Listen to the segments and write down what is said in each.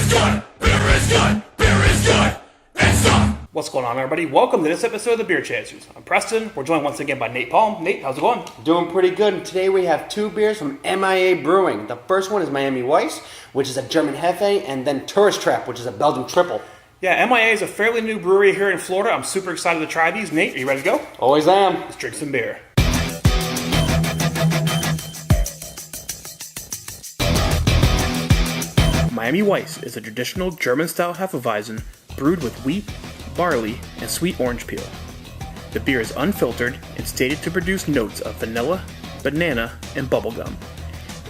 good, beer is good, beer is good, and stop. What's going on, everybody? Welcome to this episode of The Beer Chasers. I'm Preston. We're joined once again by Nate Palm. Nate, how's it going? Doing pretty good. And today we have two beers from M.I.A. Brewing. The first one is Miami Weiss, which is a German Hefe, and then Trappe, which is a Belgian triple. Yeah, M.I.A. is a fairly new brewery here in Florida. I'm super excited to try these. Nate, are you ready to go? Always am. Let's drink some beer. Miami Weiss is a traditional German-style hefeweizen brewed with wheat, barley, and sweet orange peel. The beer is unfiltered and stated to produce notes of vanilla, banana, and bubblegum.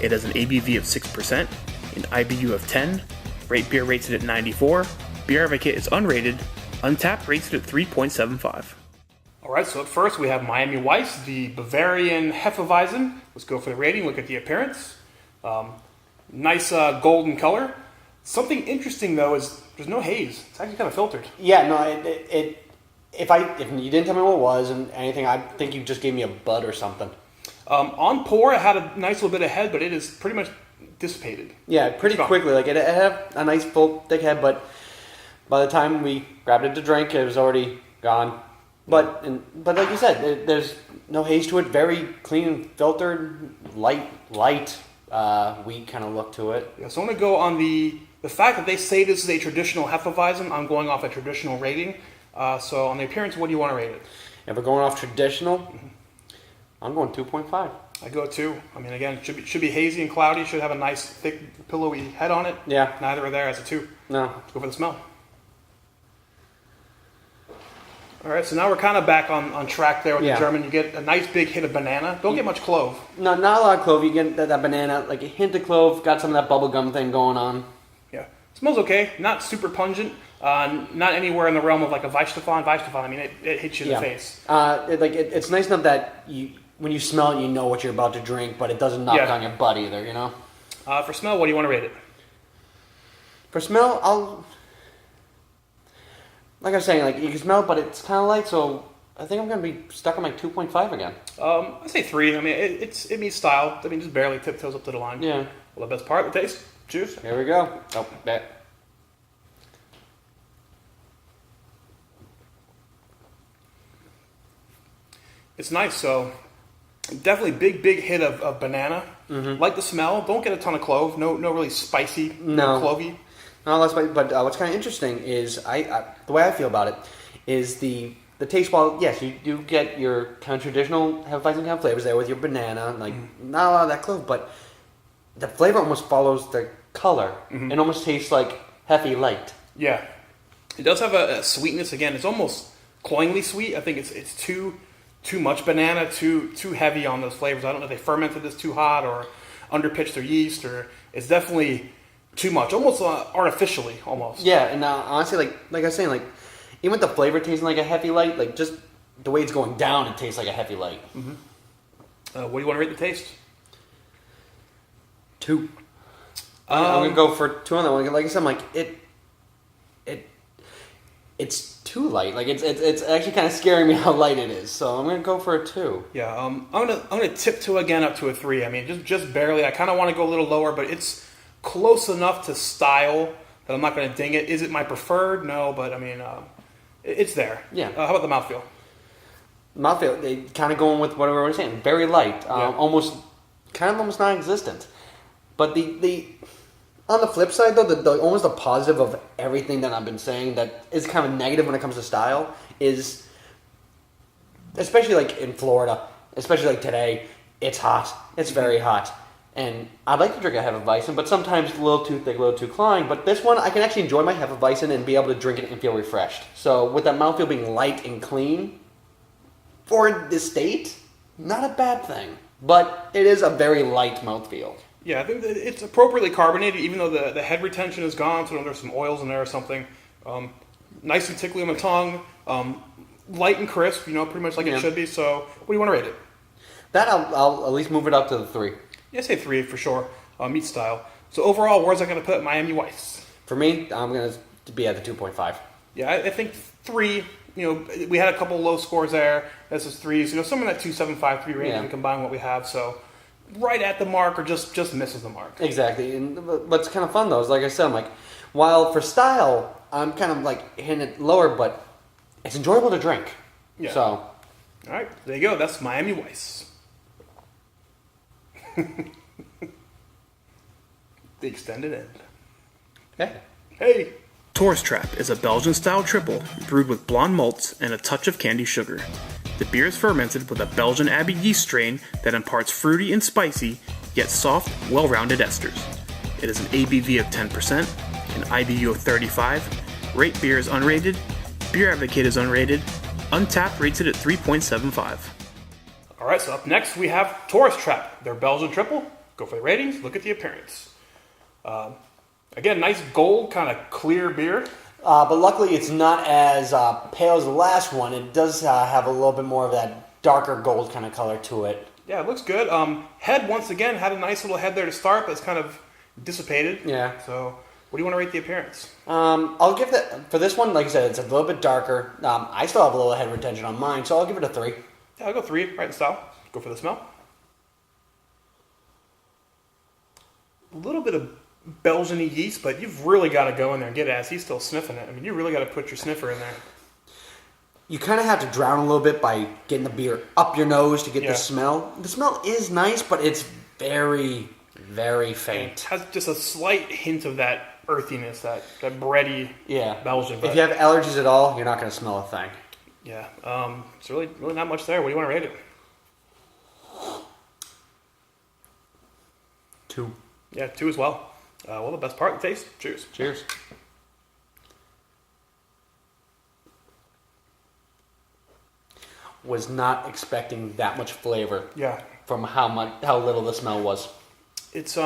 It has an ABV of 6%, an IBU of 10, Rate Beer rates it at 94, Beer Advocate is unrated, Untapped rates it at 3.75. Alright, so at first we have Miami Weiss, the Bavarian hefeweizen. Let's go for the rating, look at the appearance. Nice golden color. Something interesting though is there's no haze. It's actually kind of filtered. Yeah, no, if you didn't tell me what it was and anything, I think you just gave me a bud or something. On pour, it had a nice little bit of head, but it is pretty much dissipated. Yeah, pretty quickly. Like it had a nice full thick head, but by the time we grabbed it to drink, it was already gone. But like you said, there's no haze to it. Very clean, filtered, light wheat kind of look to it. Yeah, so I'm gonna go on the fact that they say this is a traditional hefeweizen. I'm going off a traditional rating. So on the appearance, what do you want to rate it? If we're going off traditional, I'm going 2.5. I go 2. I mean, again, it should be hazy and cloudy. Should have a nice, thick, pillowy head on it. Yeah. Neither are there as a 2. No. Let's go for the smell. All right, so now we're kind of back on track there with the German. You get a nice big hit of banana. Don't get much clove. No, not a lot of clove. You get that banana, like a hint of clove. Got some of that bubblegum thing going on. Yeah. Smells okay. Not super pungent. Not anywhere in the realm of like a Weichstefan. I mean, it hits you in the face. It's nice enough that when you smell it, you know what you're about to drink, but it doesn't knock on your butt either, you know? For smell, what do you want to rate it? For smell, like I was saying, like you can smell it, but it's kind of light, so I think I'm going to be stuck on my 2.5 again. I'd say 3. I mean, it meets style. I mean, just barely tiptoes up to the line. Yeah. Well, the best part, the taste. Cheers. Here we go. Oh, that. It's nice, so definitely big hit of banana. Mm-hmm. Like the smell. Don't get a ton of clove. No really spicy. No clovey. Not less spicy, but what's kind of interesting is the way I feel about it is the taste. While yes, you do get your kind of traditional hefeweizen kind of flavors there with your banana, like not a lot of that clove, but the flavor almost follows the color. Mm-hmm. It almost tastes like Hefe light. Yeah, it does have a sweetness. Again, it's almost cloyingly sweet. I think it's too much banana, too heavy on those flavors. I don't know if they fermented this too hot or underpitched their yeast, or it's definitely too much, almost artificially, almost. Yeah, and honestly, like I was saying, like even with the flavor tasting like a Hefe light, like just the way it's going down, it tastes like a Hefe light. Mm-hmm. What do you want to rate the taste? 2. I'm gonna go for 2 on that one. Like I said, I'm like it's too light. Like it's actually kind of scaring me how light it is. So I'm gonna go for a 2. Yeah, I'm gonna tiptoe again up to a 3. I mean, just barely. I kind of want to go a little lower, but it's close enough to style that I'm not gonna ding it. Is it my preferred? No, but I mean, it's there. Yeah. How about the mouthfeel? Mouthfeel, they kind of going with what we were saying. Very light, almost non-existent. But the on the flip side, though, the almost the positive of everything that I've been saying that is kind of negative when it comes to style is, especially like in Florida, especially like today, it's hot. It's very hot. And I'd like to drink a Hefeweizen, but sometimes a little too thick, a little too cloying. But this one, I can actually enjoy my Hefeweizen and be able to drink it and feel refreshed. So with that mouthfeel being light and clean, for this state, not a bad thing. But it is a very light mouthfeel. Yeah, I think that it's appropriately carbonated, even though the head retention is gone, so there's some oils in there or something. Nice and tickly on the tongue, light and crisp, pretty much like it should be. So, what do you want to rate it? That I'll at least move it up to the 3. Yeah, say 3 for sure. Meat style. So overall, where's I going to put Miami Weiss? For me, I'm going to be at the 2.5. Yeah, I think 3. We had a couple low scores there. This is 3s. Somewhere in that 2.75, 3 range. We combine what we have. So right at the mark, or just misses the mark. Exactly. And what's kind of fun though is, like I said, I'm like, While for style, I'm kind of like hitting it lower, but it's enjoyable to drink. Yeah. So, All right, there you go. That's Miami Weiss. The extended end. yeah. Hey! Tourist Trappe is a Belgian-style triple brewed with blonde malts and a touch of candy sugar. The beer is fermented with a Belgian Abbey yeast strain that imparts fruity and spicy, yet soft, well-rounded esters. It is an ABV of 10%, an IBU of 35, Rate Beer is unrated, Beer Advocate is unrated, Untapped rates it at 3.75. Alright, so up next we have Tourist Trappe. They're Belgian triple. Go for the ratings, look at the appearance. Again, nice gold, kind of clear beer. But luckily it's not as pale as the last one. It does have a little bit more of that darker gold kind of color to it. Yeah, it looks good. Head, once again, had a nice little head there to start, but it's kind of dissipated. Yeah. So, what do you want to rate the appearance? I'll give that, for this one, like I said, it's a little bit darker. I still have a little head retention on mine, so I'll give it a 3. Yeah, I'll go 3, right in style. Go for the smell. A little bit of Belgian yeast, but you've really got to go in there and get it as he's still sniffing it. I mean, you really got to put your sniffer in there. You kind of have to drown a little bit by getting the beer up your nose to get Yeah. the smell. The smell is nice, but it's very, very It faint. has just a slight hint of that earthiness, that bready Yeah. Belgian. But If you have allergies at all, you're not going to smell a thing. yeah, it's really not much there. What do you want to rate it? 2. Yeah, 2 as well. Well, the best part, the taste. Cheers. Cheers. Was not expecting that much flavor Yeah, from how little the smell was. it's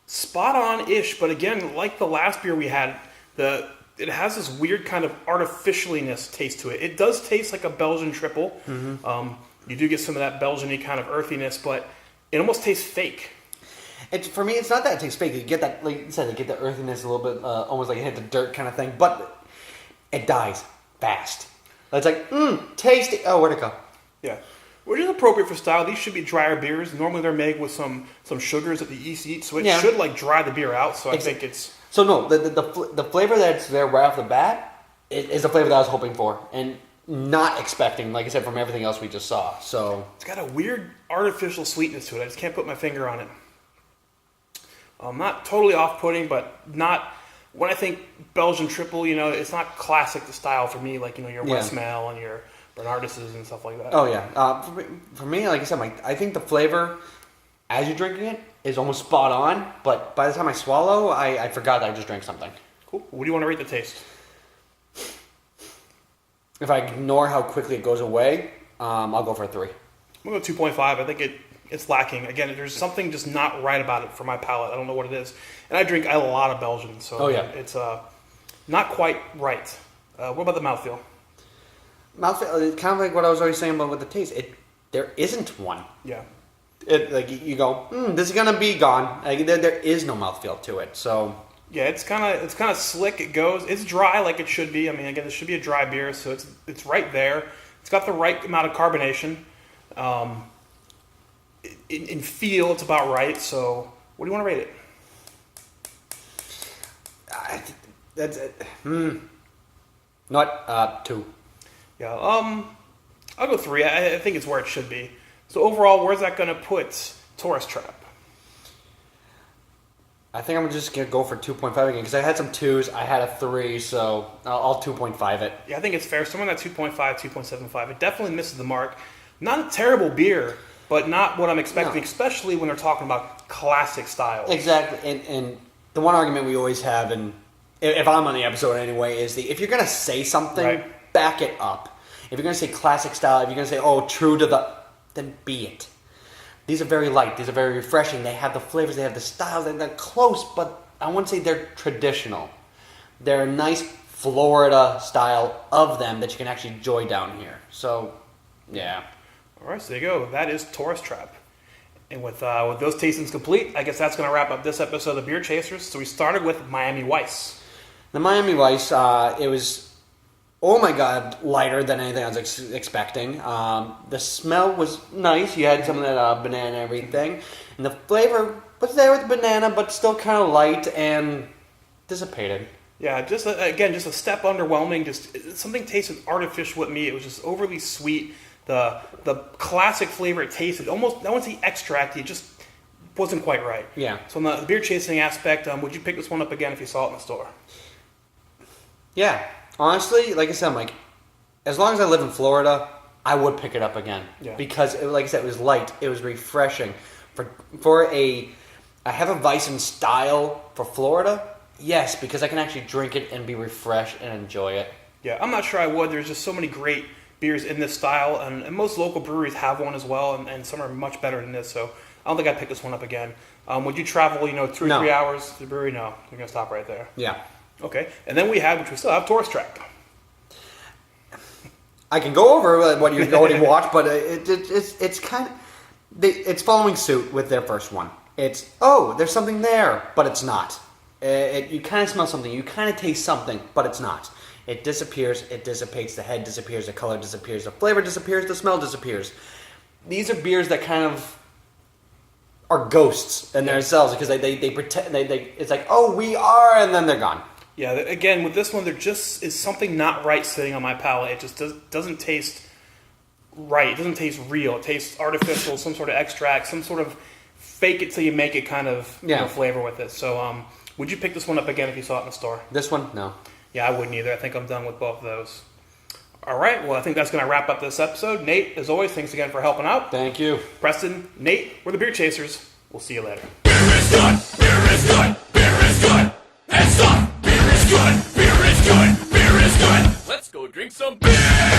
spot on ish, but again, like the last beer we had, it has this weird kind of artificialiness taste to it. It does taste like a Belgian triple. Mm-hmm. You do get some of that Belgian-y kind of earthiness, but it almost tastes fake. For me, it's not that it tastes fake. You get that, like you said, you get the earthiness a little bit, almost like you hit the dirt kind of thing, but it dies fast. It's like, tasty. Oh, where'd it go? Yeah, which is appropriate for style. These should be drier beers. Normally they're made with some sugars that the yeast eat, so it should like dry the beer out. So I think it's... So no, the flavor that's there right off the bat is the flavor that I was hoping for, and not expecting, like I said, from everything else we just saw. So it's got a weird artificial sweetness to it. I just can't put my finger on it. Not totally off-putting, but not... When I think Belgian triple, it's not classic to style for me, like, your Westmail and your Bernardises and stuff like that. Oh, yeah. For me, like I said, I think the flavor, as you're drinking it, is almost spot on, but by the time I swallow, I forgot that I just drank something. Cool. What do you want to rate the taste? If I ignore how quickly it goes away, I'll go for a 3. I'm going to go 2.5. I think it's lacking. Again, there's something just not right about it for my palate. I don't know what it is. And I drink a lot of Belgian, so it's not quite right. What about the mouthfeel? Mouthfeel, it's kind of like what I was always saying about with the taste. There isn't one. Yeah. Like you go, this is gonna be gone. Like, there is no mouthfeel to it. So yeah, it's kind of slick. It goes. It's dry like it should be. I mean, again, this should be a dry beer, so it's right there. It's got the right amount of carbonation. In feel, it's about right. So, what do you want to rate it? that's it. Not 2. Yeah. I'll go 3. I think it's where it should be. So overall, where's that going to put Tourist Trappe? I think I'm just gonna go for 2.5 again because I had some 2s. I had a 3, so I'll 2.5 it. Yeah, I think it's fair. Somewhere in that 2.5, 2.75. It definitely misses the mark. Not a terrible beer, but not what I'm expecting, especially when they're talking about classic styles. Exactly, and the one argument we always have, and if I'm on the episode anyway, is if you're gonna say something, back it up. If you're gonna say classic style, if you're gonna say true to then be it. These are very light. These are very refreshing. They have the flavors. They have the styles. They're close, but I wouldn't say they're traditional. They're a nice Florida style of them that you can actually enjoy down here. So, yeah. All right, so there you go. That is Tourist Trappe. And with those tastings complete, I guess that's going to wrap up this episode of the Beer Chasers. So we started with Miami Weiss. The Miami Weiss, it was... Oh my God, lighter than anything I was expecting. The smell was nice. You had some of that banana and everything. And the flavor was there with the banana, but still kind of light. And dissipated. Yeah, just again, just a step underwhelming. Just something tasted artificial with me. It was just overly sweet. The classic flavor it tasted, almost, I wouldn't say extract, it just wasn't quite right. Yeah. So on the beer chasing aspect, would you pick this one up again if you saw it in the store? Yeah. Honestly, like I said, I'm like, as long as I live in Florida, I would pick it up again. Yeah. Because, like I said, it was light. It was refreshing. For a hefeweizen style for Florida, yes, because I can actually drink it and be refreshed and enjoy it. Yeah, I'm not sure I would. There's just so many great beers in this style, and most local breweries have one as well, and some are much better than this, so I don't think I'd pick this one up again. Would you travel, 2 or 3 hours to the brewery? No, you're going to stop right there. Yeah. Okay, and then we have, which we still have, Tourist Trappe. I can go over what you already watched, but it's kind of... It's following suit with their first one. It's, there's something there, but it's not. You kind of smell something, you kind of taste something, but it's not. It disappears, it dissipates, the head disappears, the color disappears, the flavor disappears, the smell disappears. These are beers that kind of are ghosts in themselves because they pretend, it's like, we are, and then they're gone. Yeah, again, with this one, there just is something not right sitting on my palate. It just doesn't taste right. It doesn't taste real. It tastes artificial, some sort of extract, some sort of fake it till you make it kind of flavor with it. So would you pick this one up again if you saw it in the store? This one? No. Yeah, I wouldn't either. I think I'm done with both of those. All right, well, I think that's going to wrap up this episode. Nate, as always, thanks again for helping out. Thank you. Preston, Nate, we're the Beer Chasers. We'll see you later. Beer is good, beer is good, beer is good, and stop. Beer is good, beer is good, beer is good. Let's go drink some beer.